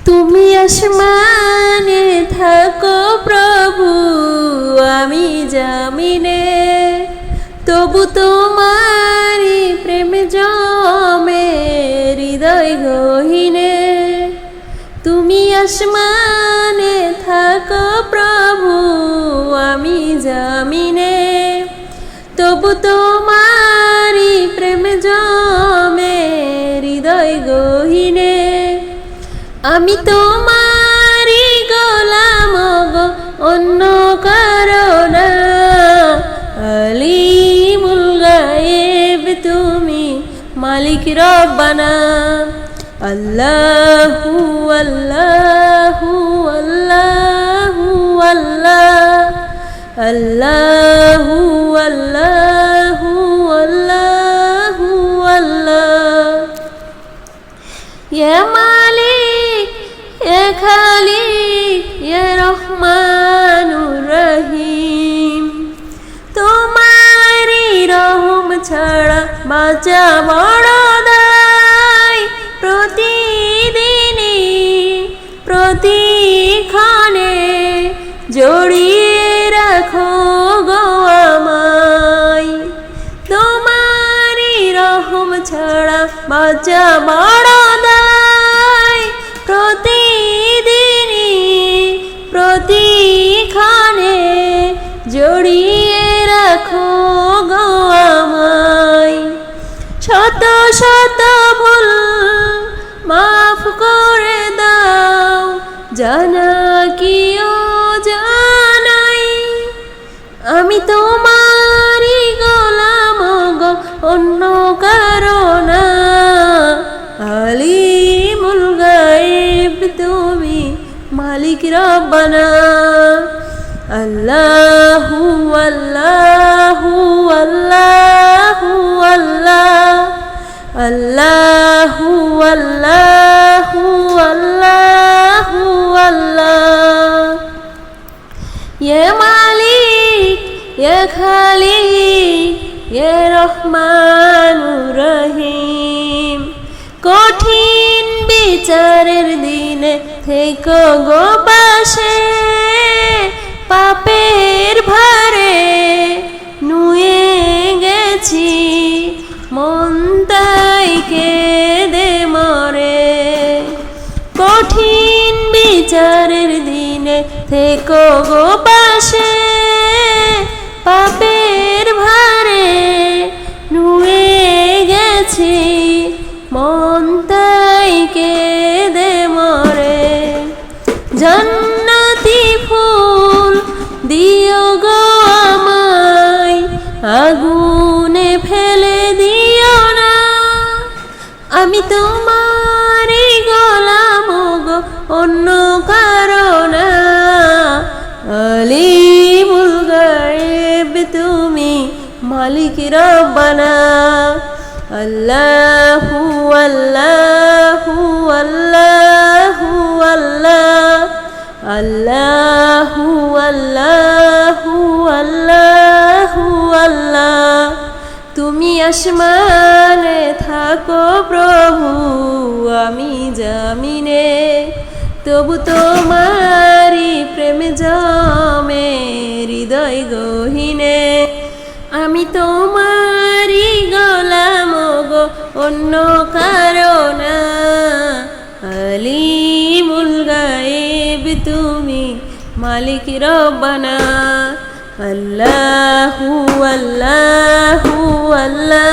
তুমি আসমানে থাকো প্রভু, আমি জামিনে, তবু তোমারি প্রেম জমে হৃদয় গহীনে। তুমি আসমানে থাকো প্রভু, আমি জামিনে, তবু তোমারি প্রেম জমে হৃদয় গহীনে। আমি তোমারি গোলাম গো, অন্য কারো না। আলিমুল গায়েব তুমি, মালিক রব্বানা। আল্লাহু আল্লাহু আল্লাহু আল্লাহ, আল্লাহু আল্লাহু আল্লাহু আল্লাহ। ইয়া মালিক ইয়া খালিক ইয়া রহমানুর রহিম, তোমারি রহম ছাড়া বাঁচা বড় দায়। প্রতিদিনই প্রতিক্ষণে জড়িয়ে রাখো গো আমায়, তোমারি রহম ছাড়া বাঁচা বড় দায়। প্রতিদিনই প্রতিক্ষণে জড়িয়ে রাখো গো আমায়। শত শত ভুল মাফ করে দাও, জানা কি অজানাই। আমি তোমারি গোলাম গো, অন্য কারো না। আলিমুল গায়েব তুমি, মালিক রব্বানা। আল্লাহু আল্লাহু আল্লাহু আল্লাহ, আল্লাহু আল্লাহু আল্লাহু আল্লাহ। ইয়া মালিক ইয়া খালিক ইয়া রহমানুর রহিম, কঠিন বিচারের দিনে থেকো গো পাশে। পাপের ভারে নুয়ে গেছি, মন তাই কেঁদে মরে। কঠিন বিচারের দিনে থেকো গো পাশে। পাপের ভারে নুয়ে গেছি, মন তাই কেঁদে মরে। জান্নাতি ফুল দিও গো আমায়, আগুনে ফেলে দিও না। আমি তোমারি গোলাম গো, অন্য কারো না। আলিমুল গায়েব তুমি, মালিক রব্বানা। আল্লাহু আল্লাহু আল্লাহু আল্লাহ, আল্লাহু আল্লাহু আল্লাহু আল্লাহ। তুমি আসমানে থাকো প্রভু, আমি জামিনে, তবু তোমারি প্রেম জমে হৃদয় গহীনে। আমি তোমারি গোলাম গো, অন্য কারো না। আলিমুল গায়েব তুমি, মালিক রব্বানা। আল্লাহু আল্লাহু আল্লাহ।